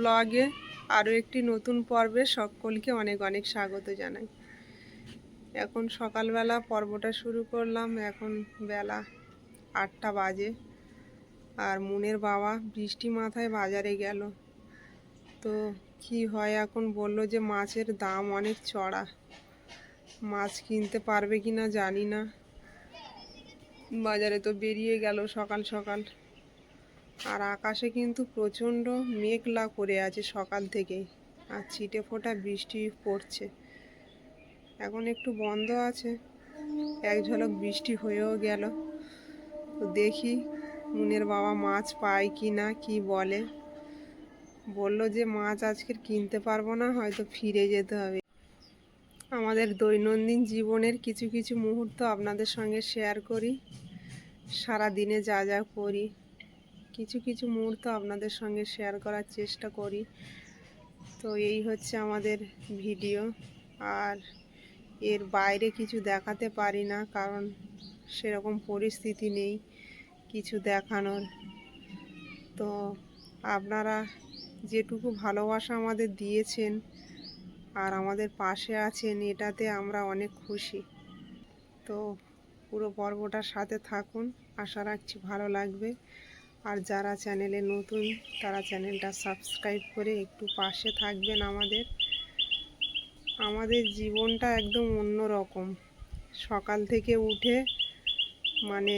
ব্লগে আরও একটি নতুন পর্বে সকলকে অনেক অনেক স্বাগত জানাই। এখন সকালবেলা পর্বটা শুরু করলাম। এখন বেলা 8টা বাজে। আর মুনের বাবা বৃষ্টি মাথায় বাজারে গেল। তো কি হয় এখন, বলল যে মাছের দাম অনেক চড়া, মাছ কিনতে পারবে কি না জানি না। বাজারে তো বেরিয়ে গেল সকাল সকাল। আর আকাশে কিন্তু প্রচণ্ড মেঘলা করে আছে সকাল থেকেই, আর ছিটে ফোঁটা বৃষ্টি পড়ছে। এখন একটু বন্ধ আছে, এক ঝলক বৃষ্টি হয়েও গেল। তো দেখি মুনের বাবা মাছ পায় কি না, কি বলে। বলল যে মাছ আজকের কিনতে পারবো না, হয়তো ফিরে যেতে হবে। আমাদের দৈনন্দিন জীবনের কিছু কিছু মুহূর্ত আপনাদের সঙ্গে শেয়ার করি। সারা দিনে যা যা করি কিছু কিছু মুহূর্ত আপনাদের সঙ্গে শেয়ার করার চেষ্টা করি। তো এই হচ্ছে আমাদের ভিডিও। আর এর বাইরে কিছু দেখাতে পারি না, কারণ সেরকম পরিস্থিতি নেই কিছু দেখানোর। তো আপনারা যেটুকু ভালোবাসা আমাদের দিয়েছেন আর আমাদের পাশে আছেন, এটাতে আমরা অনেক খুশি। তো পুরো পর্বটার সাথে থাকুন, আশা রাখছি ভালো লাগবে। আর যারা চ্যানেলে নতুন তারা চ্যানেলটা সাবস্ক্রাইব করে একটু পাশে থাকবেন। আমাদের জীবনটা একদম অন্য রকম। সকাল থেকে উঠে মানে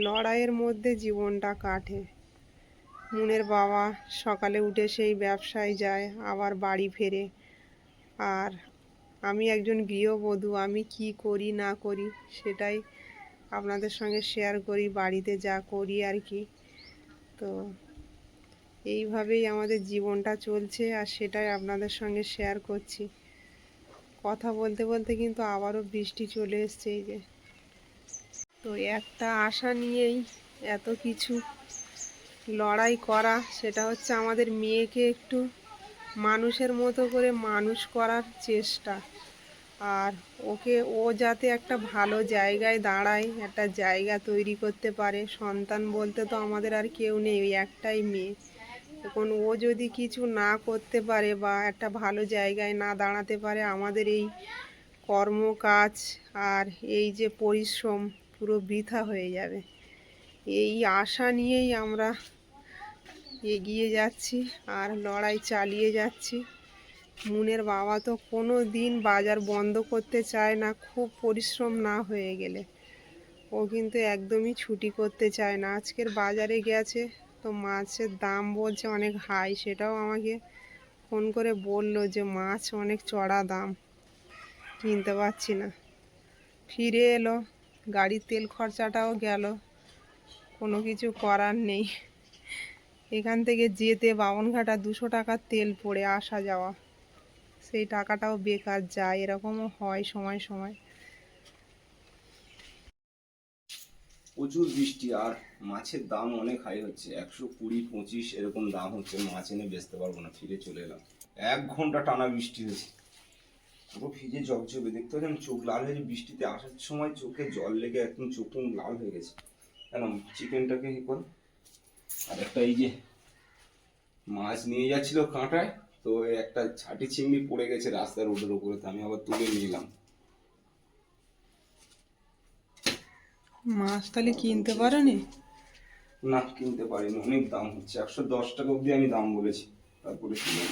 লড়াইয়ের মধ্যে জীবনটা কাটে। মুনের বাবা সকালে উঠে সেই ব্যবসায় যায়, আবার বাড়ি ফেরে। আর আমি একজন গৃহবধূ, আমি কি করি না করি সেটাই আপনাদের সঙ্গে শেয়ার করি, বাড়িতে যা করি আর কি। তো এইভাবেই আমাদের জীবনটা চলছে, আর সেটাই আপনাদের সঙ্গে শেয়ার করছি। কথা বলতে বলতে কিন্তু আবারও বৃষ্টি চলে এসছে এই যে। তো একটা আশা নিয়েই এত কিছু লড়াই করা, সেটা হচ্ছে আমাদের মেয়েকে একটু মানুষের মতো করে মানুষ করার চেষ্টা। আর ও যাতে একটা ভালো জায়গায় দাঁড়ায়, একটা জায়গা তৈরি করতে পারে। সন্তান বলতে তো আমাদের আর কেউ নেই, ওই একটাই মেয়ে। এখন ও যদি কিছু না করতে পারে বা একটা ভালো জায়গায় না দাঁড়াতে পারে, আমাদের এই কর্মকাজ আর এই যে পরিশ্রম পুরো বৃথা হয়ে যাবে। এই আশা নিয়েই আমরা এগিয়ে যাচ্ছি আর লড়াই চালিয়ে যাচ্ছি। মুনের বাবা তো কোনো দিন বাজার বন্ধ করতে চায় না, খুব পরিশ্রম না হয়ে গেলে। ও কিন্তু একদমই ছুটি করতে চায় না। আজকের বাজারে গেছে, তো মাছের দাম বলছে অনেক হাই। সেটাও আমাকে ফোন করে বলল যে মাছ অনেক চড়া দাম, কিনতে পারছি না। ফিরে এলো, গাড়ির তেল খরচাটাও গেল। কোনো কিছু করার নেই, এখান থেকে যেতে বামনঘাটা 200 টাকার তেল পড়ে আসা যাওয়া, সেই টাকাটাও বেকার যায়। এরকমও হয় সময় সময়। প্রচুর বৃষ্টি আর মাছের দাম অনেক হাই হচ্ছে, 120, 25 এরকম দাম হচ্ছে। মাছ এনে বেচতে পারবো না, ফিরে চলে এলাম। 1 ঘন্টা টানা বৃষ্টি হয়েছে, পুরো ভিজে জবজবে। দেখতে পাচ্ছেন চোখ লাল হয়েছে, বৃষ্টিতে আসার সময় চোখে জল লেগে একদম চোখ লাল হয়ে গেছে। কেন চিকেনটাকে ই করে। আর একটা এই যে মাছ নিয়ে যাচ্ছিল কাঁটায়, তো একটা ছাটি চিংড়ি পড়ে গেছে রাস্তার রোডের উপরে, তো আমি আবার তুলে নিলাম। মাছ তাহলে কিনতে পারোনি? না, কিনতে পারিনি, অনেক দাম হচ্ছে। 110 টাকা অবধি আমি দাম বলেছি, তারপরে কিনে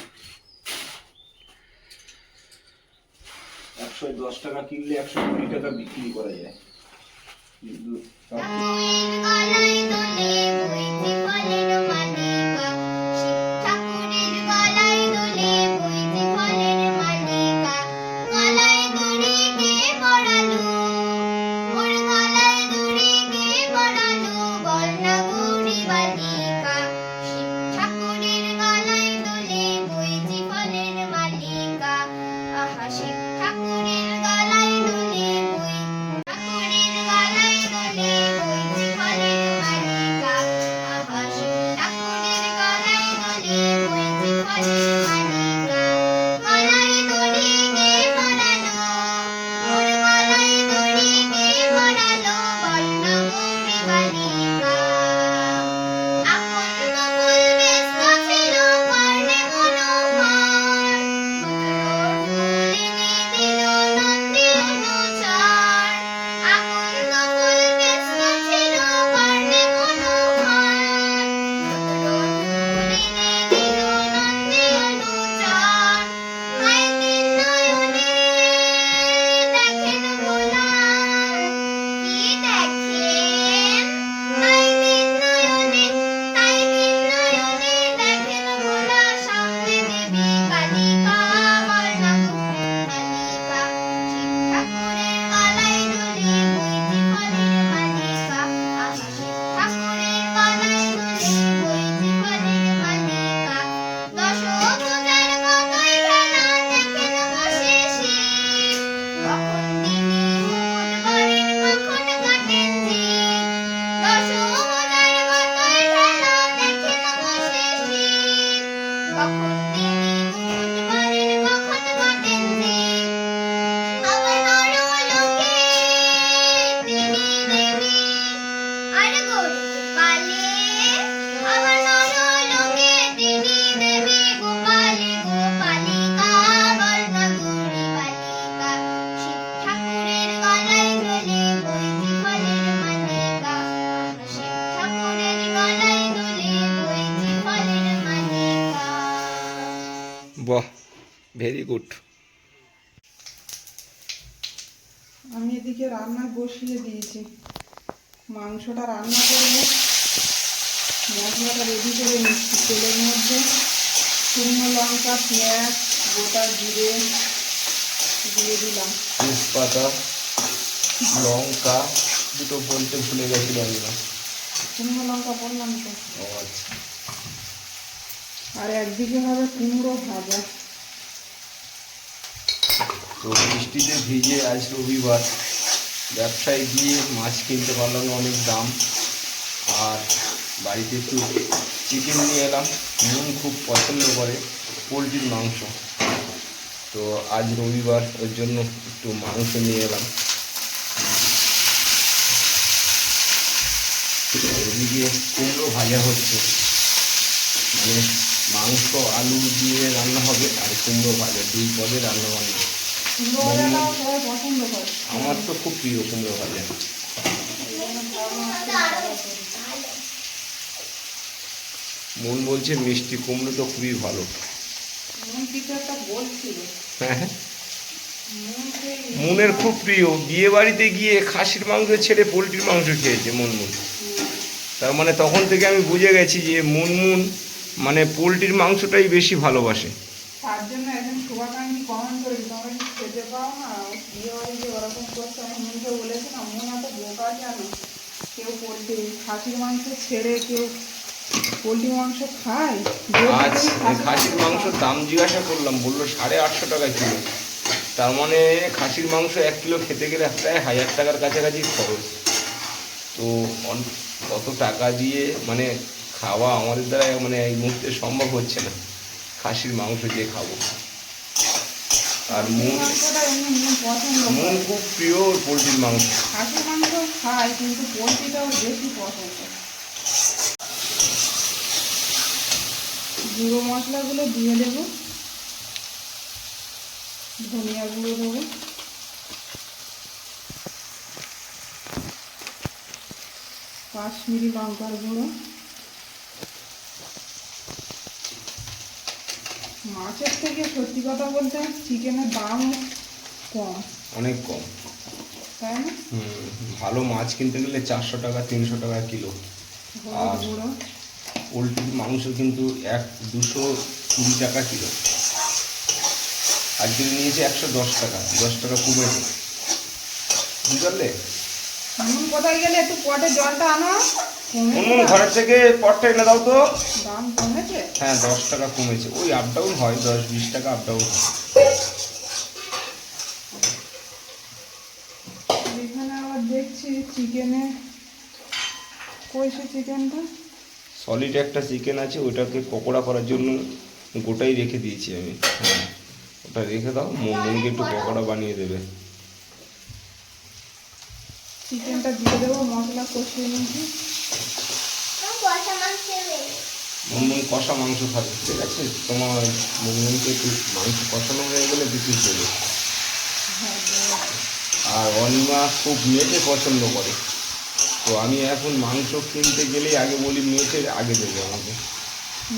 110 টাকা কিনলে 120 টাকা বিক্রি করা যায়। কিন্তু কখন তিনি গুণ মারেন কখন ঘটেন যে আবার নরলোকে তিনি দেবী আর গরু পালে আবার নরলোকে তিনি দেবী গোপালে গোপালিকা বর্ণা গৌরী বালিকা শিব ঠাকুরের গলায় দোলে বৈদি ফলের মালিকা আমরা শিব ঠাকুরের গলায় দোলে বৈদি ফলের মালিকা। বাহ, ভেরি গুড। আমি এদিকে রান্না বসিয়ে দিয়েছি, মাংসটা রান্না করে মশলাটা রেডি করে নিচ্ছি। তেলের মধ্যে শুকনো লঙ্কা, পেঁয়াজ, গোটা জিরে দিয়ে দিলাম। তেজপাতা, লঙ্কা দুটো বলতে ভুলে গেছিলাম না। শুকনো লঙ্কা বললাম তো। ও আচ্ছা। আর একদিকে হবে কুমড়ো ভাজা। তো বৃষ্টিতে ভিজে আজ রবিবার, ব্যবসায় গিয়ে মাছ কিনতে পারলাম না, অনেক দাম। আর বাড়িতে একটু চিকেন নিয়ে এলাম, মন খুব পছন্দ করে পোলট্রির মাংস। তো আজ রবিবার, ওর জন্য একটু মাংস নিয়ে এলাম। এদিকে কুমড়ো ভাজা হচ্ছে, মানে মাংস আলু দিয়ে রান্না হবে আর কুমড়ো ভাজা, দুই পদে রান্না বান্না। কুমড়ো ভাজাটাও সবাই পছন্দ করে। আমার তো খুব প্রিয় কুমড়ো ভাজা। মন বলছে মিষ্টি কুমড়ো তো খুবই ভালো। মন কিছু একটা বলছিল। হ্যাঁ, মনের খুব প্রিয়। বিয়ে বাড়িতে গিয়ে খাসির মাংস ছেড়ে পোলট্রির মাংস খেয়েছে মুনমুন। তার মানে তখন থেকে আমি বুঝে গেছি যে মুনমুন মানে পোলট্রির মাংসটাই বেশি ভালোবাসে। তার জন্য একজন শুভাকাঙ্ক্ষী কমেন্ট করেছি, তোমরা কি খেতে পাও না? বিয়ে বাড়িতে ওরকম করছে। আমি মনকে বলেছিলাম, মন এত বোকা কেন? কেউ পোলট্রি খাসির মাংস ছেড়ে কেউ পোলট্রি মাংস খায়? আজ খাসির মাংসের দাম জিজ্ঞাসা করলাম, বললো 850 টাকা কিলো। তার মানে খাসির মাংস 1 কিলো খেতে গেলে প্রায় 1000 টাকার কাছাকাছি খরচ। তো কত টাকা দিয়ে মানে খাওয়া আমাদের দ্বারা মানে এই মুহূর্তে সম্ভব হচ্ছে না, খাসির মাংস যে খাবো। আর মন খুব প্রিয় পোলট্রির মাংস। খাসির মাংস খায় কিন্তু পোলট্রিটাও বেশি পছন্দ। গুঁড়ো মশলাগুলো দিয়ে দেবো, ধনিয়া গুঁড়ো দেবো, কাশ্মীরি লঙ্কার গুঁড়ো। মাছের থেকে সত্যি কথা বলতে চিকেনের দাম কম, অনেক কম, তাই না? ভালো মাছ কিনতে গেলে 400 টাকা 300 টাকা কিলো। হলুদ গুঁড়ো, পোলট্রির মাংস কিন্তু 220 টাকা কিলো। আজকে নিয়েছে 110 টাকা, 10 টাকা কমেছে, বুঝতে পারলে? নুন কোথায় গেলে? একটু পটে জলটা আনো। ঘরের থেকে পটটা এনে দাও তো। দাম কমেছে? হ্যাঁ, 10 টাকা কমেছে। ওই আপ ডাউন হয়, 10-20 টাকা আপ ডাউন হয়। এখানে আবার দেখছি চিকেনে কইছে চিকেনটা সলিড একটা চিকেন আছে, ওটাকে পকোড়া করার জন্য গোটাই রেখে দিয়েছি আমি। হ্যাঁ, ওটা রেখে দাও, মনকে একটু পকোড়া বানিয়ে দেবে। চিকেনটা দিয়ে দেবো, মশলা কষিয়ে নিয়েছি। মুনমুন কষা মাংস খাবে, ঠিক আছে? তোমার মুনমুনকে একটু মাংস কষানো হয়ে গেলে বিক্রি দেবে। আর অনিমা খুব মেটে পছন্দ করে, তো আমি এখন মাংস কিনতে গেলেই আগে বলি মেটে আগে দেবে আমাকে।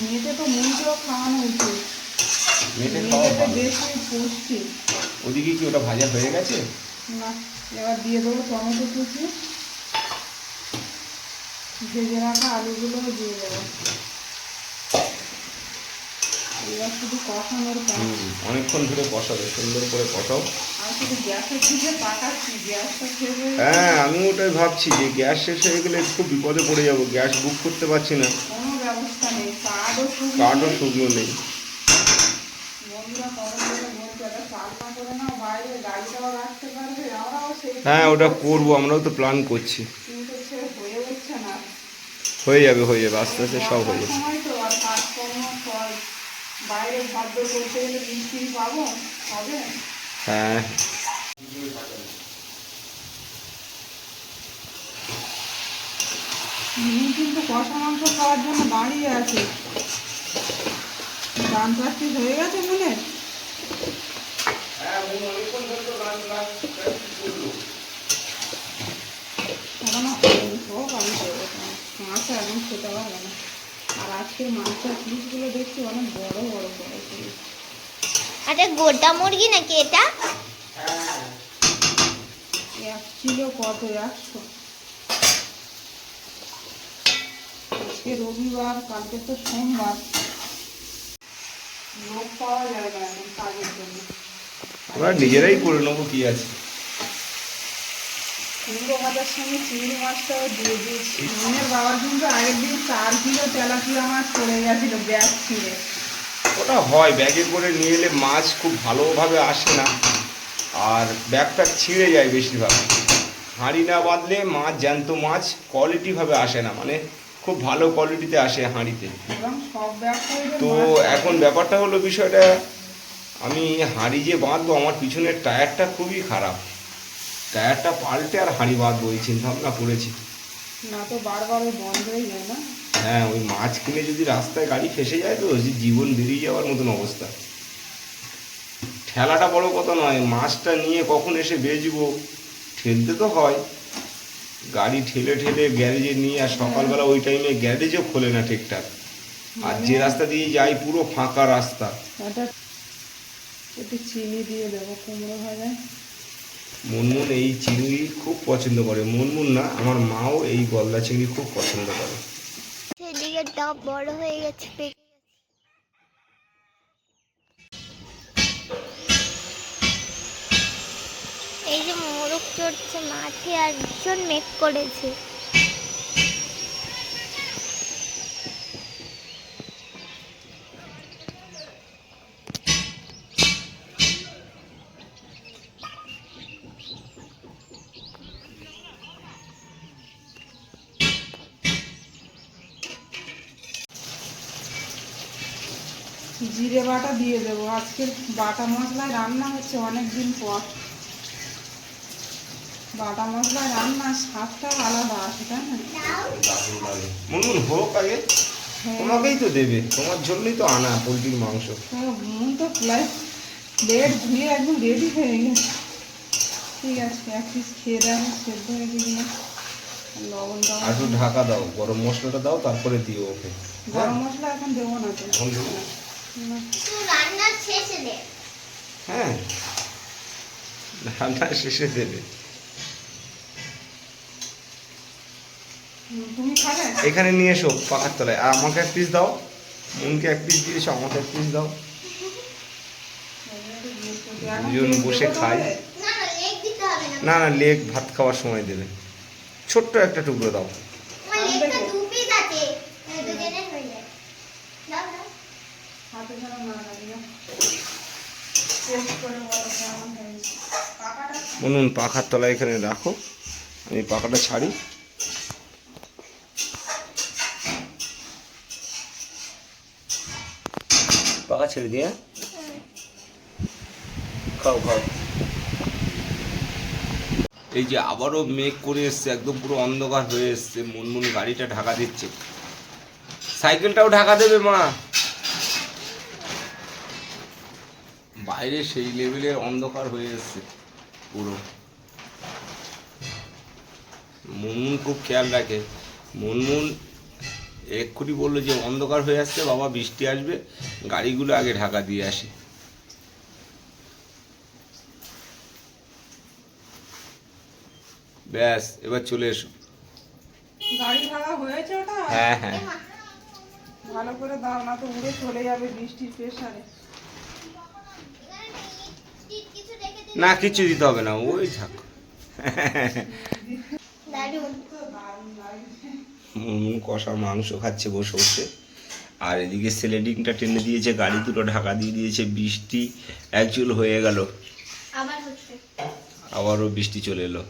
মেয়েকে তো মুরগিও খাওয়ানো উচিত, মেটে খাওয়া ভালো। বেশি পুষ্টি। ওদিকে কি ওটা ভাজা হয়ে গেছে? না, এবার দিয়ে দেবো টমেটো কুচি, ভেজে রাখা আলুগুলো দিয়ে দেবো। এবার শুধু কষানোর কাজ। অনেকক্ষণ ধরে কষাবে, সুন্দর করে কষাও। আর শুধু গ্যাসের দিকে তাকাচ্ছি, গ্যাসটা শেষ হয়ে গেলে হ্যাঁ, আমি ওটাই ভাবছি যে গ্যাস শেষ হয়ে গেলে খুব বিপদে পড়ে যাবো। গ্যাস বুক করতে পারছি না, কোনো ব্যবস্থা নেই, কার্ডও কার্ডও শুকনো নেই। বন্ধুরা কমেন্ট করে বলছে এটা চাল না করে নাও, বাইরে গাড়িটাও রাখতে পারবে। আমরাও সেই হ্যাঁ, ওটা করবো, আমরাও তো প্ল্যান করছি। কিন্তু সে হয়ে উঠছে না। হয়ে যাবে, আস্তে আস্তে সব হয়ে যাবে। সময় তো আর কাজকর্ম সব বাইরে ভাদ্র করতে গেলে বৃষ্টি পাবো, হবে? হ্যাঁ কিন্তু কষা মাংস খাওয়ার জন্য দাঁড়িয়ে আছে। গান প্র্যাকটিস হয়ে গেছে মনে? এখনো হোক, আমি দেবো। মাছ একদম খেতে পারবে না। আর আজকের মাংসের পিসগুলো দেখছি অনেক বড় বড় বড় পিস। আরে গোটা মুরগি নাকি এটা? 1 কিলো কত? 100। আজকে রবিবার, কালকে তো সোমবার, লোক পাওয়া যায় না এখন কাজের জন্য। আমরা নিজেরাই করে নেবো, কি আছে। কুমড়ো ভাজার সঙ্গে চিংড়ি মাছটাও দিয়ে দিয়েছি। মনের বাবার কিন্তু আগের দিন 4 কিলো তেলাপিয়া মাছ পড়ে গেছিল ব্যাগ ছিঁড়ে। ওটা হয়, ব্যাগে করে নিয়ে এলে মাছ খুব ভালোভাবে আসে না, আর ব্যাগটা ছিঁড়ে যায় বেশিরভাগ। হাঁড়ি না বাঁধলে মাছ, জ্যান্ত মাছ কোয়ালিটিভাবে আসে না, মানে খুব ভালো কোয়ালিটিতে আসে হাঁড়িতে। এবং সব ব্যাগ করে তো এখন ব্যাপারটা হলো বিষয়টা, আমি হাঁড়ি যে বাঁধবো, আমার পিছনের টায়ারটা খুবই খারাপ। টায়ারটা পাল্টে আর হাঁড়ি বাঁধবো এই চিন্তাভাবনা করেছি। না তো বারবার ওই বন্ধ হয়ে যায় না? হ্যাঁ, ওই মাছ কিনে যদি রাস্তায় গাড়ি ফেসে যায় তো জীবন বেরিয়ে যাওয়ার মতন অবস্থা। ঠেলাটা বড় কথা নয়, মাছটা নিয়ে কখন এসে বেচবো, ঠেলতে তো হয়। গাড়ি ঠেলে ঠেলে গ্যারেজে নিয়ে, আর সকালবেলা ওই টাইমে গ্যারেজও খোলে না ঠিকঠাক। আর যে রাস্তা দিয়ে যাই পুরো ফাঁকা রাস্তা। এটা একটু চিনি দিয়ে দেবো কুমড়ো ভাজায়। মুনমুন এই চিংড়ি খুব পছন্দ করে। মুনমুন না, আমার মাও এই গলদা চিংড়ি খুব পছন্দ করে। সেদিকে টপ বড় হয়ে গেছে, পেকে গেছে। এই যে মোরগ চড়ছে মাঠে, আর ভীষণ মেঘ করেছে। জিরে বাটা দিয়ে দেবো। আজকে বাটা মশলায় রান্না হচ্ছে অনেক দিন পর। বাটা মশলায় রান্না স্বাদটা আলাদা আসে, তাই না? মুনমুন হোক আগে, তোমাকেই তো দেবে, তোমার জন্যই তো আনা পোলট্রির মাংস। মন তো প্লেট ধুয়ে একদম রেডি হয়ে গেছে। ঠিক আছে, 1 পিস খেয়ে দেখো সেদ্ধ হয়েছে কিনা। লবণটা আর একটু ঢাকা দাও, গরম মশলাটা দাও, তারপরে দিও ওকে। গরম মশলা এখন দেবো না তো। এখন দেবো না? না। রান্নার শেষে দে। হ্যাঁ, রান্না শেষে দেবে। তুমি খাবে? এখানে নিয়ে এসো পাখার তলায়, আর আমাকে 1 পিস দাও। মুনকে 1 পিস দিয়েছো, আমাকে 1 পিস দাও। দুজন বসে খাই। না না, লেগ দিতে হবে না। না না, লেগ ভাত খাওয়ার সময় দেবে। ছোট্ট একটা টুকরো দাও। আমার লেগটা 2 পিস আছে, দুজনের হয়ে যায়। দাও দাও। হাতে যেন না লাগে না। টেস্ট করে বলো কেমন হয়েছে। পাকাটা মুনুন পাখার তলায় এখানে রাখো, আমি পাখাটা ছাড়ি। পাখা ছেড়ে দিয়ে খাও খাও। এই যে আবারও মেঘ করে এসছে, একদম পুরো অন্ধকার হয়ে এসছে। মুনমুন গাড়িটা ঢাকা দিচ্ছে, সাইকেলটাও ঢাকা দেবে মা। বাইরে সেই লেভেলের অন্ধকার হয়ে এসছে পুরো। মুনমুন খুব খেয়াল রাখে। মুনমুন এক্ষুনি বললো যে অন্ধকার হয়ে আসছে বাবা, বৃষ্টি আসবে, গাড়িগুলো আগে ঢাকা দিয়ে আসে। ব্যাস, এবার চলে এসো। গাড়ি ভাড়া হয়েছে ওটা? হ্যাঁ হ্যাঁ, ভালো করে দাও, না তো উড়ে চলে যাবে বৃষ্টির প্রেসারে। কিছু রেখে দিন। না কিছু দিতে হবে না, ওই থাক। দারুন। মুনমুন কষা মাংস খাচ্ছে বসে বসে, আর এদিকে স্লেডিংটা টেনে দিয়েছে, গাড়ি দুটো ঢাকা দিয়ে দিয়েছে। বৃষ্টি অ্যাকচুয়াল হয়ে গেল, আবার হচ্ছে। আবারও বৃষ্টি চলে এলো।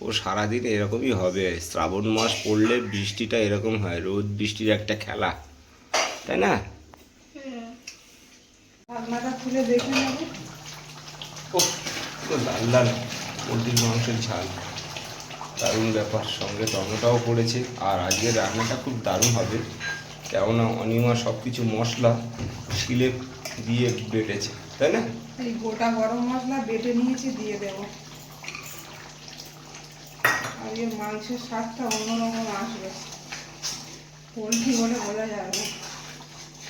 ও সারাদিন এরকমই হবে, শ্রাবণ মাস পড়লে বৃষ্টিটা এরকম হয়, রোদ বৃষ্টির একটা খেলা, তাই না? ঢাকনাটা খুলে দেখে নেবো। ওহ, তো লাল লাল পোলট্রির মাংসের ঝাল, দারুণ ব্যাপার। সঙ্গে টমেটোও পড়েছে। আর আজকের রান্নাটা খুব দারুণ হবে, কেননা অনিমা সব কিছু মশলা শিলে দিয়ে বেটেছে, তাই না? এই গোটা গরম মশলা বেটে নিয়েছি, দিয়ে দেবো। আজকে মাংসের স্বাদটা অন্যরকম আসবে, পোলট্রি বলে বোঝা যাবে না।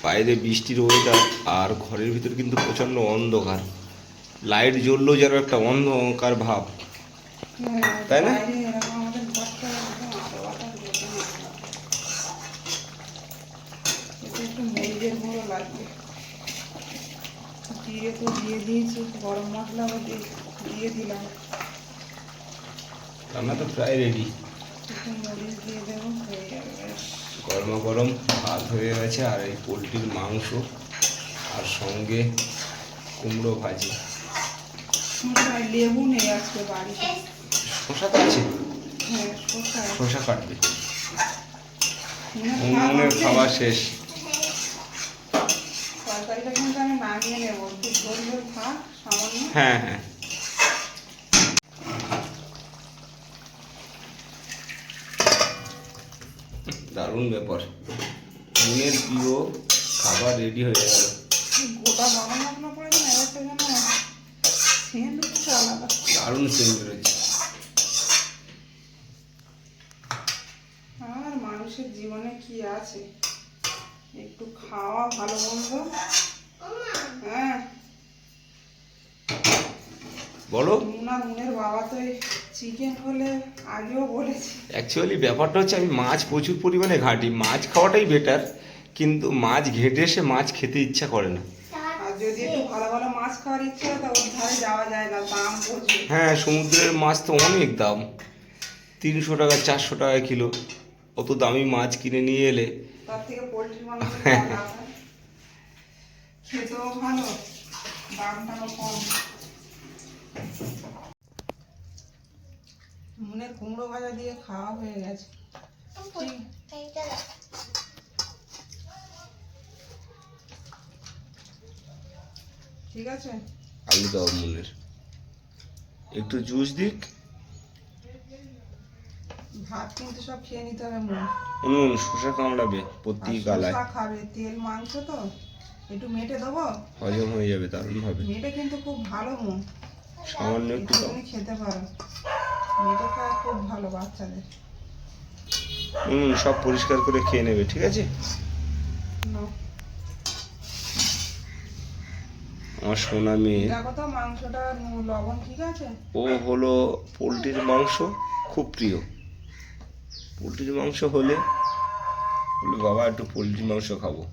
বাইরে বৃষ্টির ওয়েদার, আর ঘরের ভিতর কিন্তু প্রচণ্ড অন্ধকার, লাইট জ্বললেও যেন একটা অন্ধকার ভাব, হ্যাঁ, তাই না? বাইরে এরকম আমাদের ঘরটা একদম আলো বাতাস বোঝা না। এতে একটু মরিচের গুঁড়ো লাগবে, জিরে তো দিয়ে দিয়েছি, গরম মশলাও দিয়ে দিলাম, রান্না তো প্রায় রেডি। একটু মরিচ দিয়ে দেবো, হয়ে যাবে ব্যাস। গরমা গরম ভাত হয়ে গেছে, আর এই পোলট্রির মাংস, আর সঙ্গে কুমড়ো ভাজি। শসায় লেবু নেই আজকে বাড়িতে। শশা তো আছে, হ্যাঁ, শসায় শশা কাটবে। খাওয়া উনুনের হচ্ছে। খাওয়া শেষ। তরকারিটা কিন্তু আমি নামিয়ে নেবো, একটু ঝোল ঝোল থাক সামান্য। হ্যাঁ হ্যাঁ, দারুণ ব্যাপার। মনের প্রিয় খাবার রেডি হয়ে গেল। গোটা গরম মশলা পড়েছে না, এবার তো যেন সেন্ট হচ্ছে আলাদা। দারুণ সেন্ট বেরোচ্ছে। আর মানুষের জীবনে কি আছে, একটু খাওয়া ভালো মন্দ। হ্যাঁ, বলো। মুনের বাবা তো চিকেন হলে আগেও বলেছি। অ্যাকচুয়ালি ব্যাপারটা হচ্ছে, আমি মাছ প্রচুর পরিমাণে ঘাঁটি, মাছ খাওয়াটাই বেটার, কিন্তু মাছ ঘেটে এসে মাছ খেতে ইচ্ছা করে না। আর যদি একটু ভালো ভালো মাছ খাওয়ার ইচ্ছে হয় তা ওর ধারে যাওয়া যায় না, দাম প্রচুর। হ্যাঁ, সমুদ্রের মাছ তো অনেক দাম, 300 টাকা 400 টাকা কিলো। অত দামি মাছ কিনে নিয়ে এলে তার থেকে পোলট্রির মাংস খেতেও ভালো, দামটাও কম। মুনের কুমড়ো ভাজা দিয়ে খাওয়া হয়ে গেছে। ঠিক আছে, আলু দাও মনের, একটু জুস দিক। ভাত কিন্তু সব খেয়ে নিতে হবে মুন। উনুন শসা কামড়াবে প্রতি আর গালায়, শসা খাবে, তেল মাংস তো একটু মেটে দেবো, হজম হয়ে যাবে দারুণ ভাবে। মেটে কিন্তু খুব ভালো মুন, সামান্য একটু দাও। একটুখানি খেতে পারো, মেটে খাওয়া খুব ভালো বাচ্চাদের। সব পরিষ্কার করে খেয়ে নেবে, ঠিক আছে? নাও। আমার সোনা মেয়ে, দেখো তো মাংসটা লবণ ঠিক আছে? ও হলো পোলট্রির মাংস খুব প্রিয়। পোলট্রির মাংস হলে বাবা একটু পোলট্রির মাংস খাবো।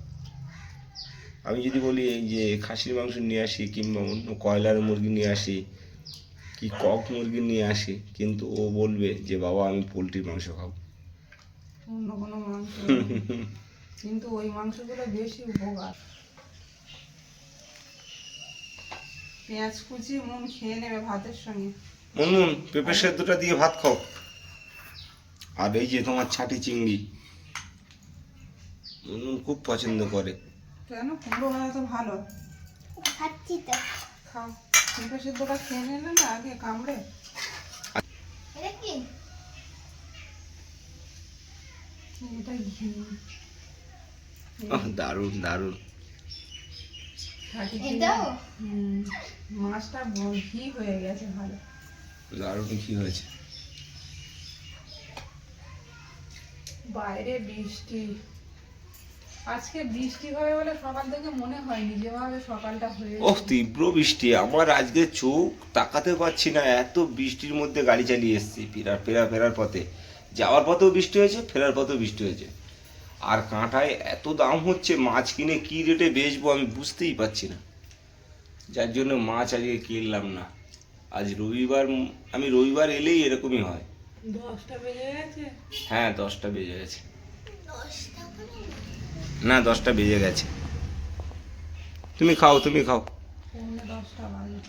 আমি যদি বলি এই যে খাসির মাংস নিয়ে আসি, কিংবা অন্য কয়লার মুরগি নিয়ে আসি, কি কক মুরগি নিয়ে আসি, কিন্তু ও বলবে যে বাবা আমি পোলট্রির মাংস খাবো। অন্য কোনো মাংস কিন্তু ওই মাংসগুলো বেশি উপকার। পেঁয়াজ কুচি মুন খেয়ে নেবে ভাতের সঙ্গে। মনুন পেঁপে সেদ্ধটা দিয়ে ভাত খাও। আর এই যে তোমার ছাটি চিংড়ি মনুন খুব পছন্দ করে। কেন, কুমড়ো ভাজা তো ভালো, খাচ্ছি তো। খাও। পেঁপে সিদ্ধটা খেয়ে নিলে না আগে কামড়ে। এটা কি? এটা ঘি। দারুণ দারুণ। ছাটি এটাও? মাছটা ঘি হয়ে গেছে ভালো। দারুণ ঘি হয়েছে। বাইরে বৃষ্টি, আজকে বৃষ্টি হবে বলে সকাল থেকে মনে হয়নি যেভাবে সকালটা হয়ে ওহ, তীব্র বৃষ্টি। আমার আজকে চোখ তাকাতে পারছি না, এত বৃষ্টির মধ্যে গাড়ি চালিয়ে এসেছি। ফেরার পথে, যাওয়ার পথেও বৃষ্টি হয়েছে, ফেরার পথেও বৃষ্টি হয়েছে। আর কাঁটায় এত দাম হচ্ছে, মাছ কিনে কি রেটে বেচবো আমি বুঝতেই পারছি না, যার জন্য মাছ আজকে কিনলাম না। আজ রবিবার, আমি রবিবার এলেই এরকমই হয়। 10টা বেজে গেছে। হ্যাঁ, 10টা বেজে গেছে। 10টা করে? না, 10টা বেজে গেছে। তুমি খাও, তুমি খাও। পৌনে 10টা বাজে।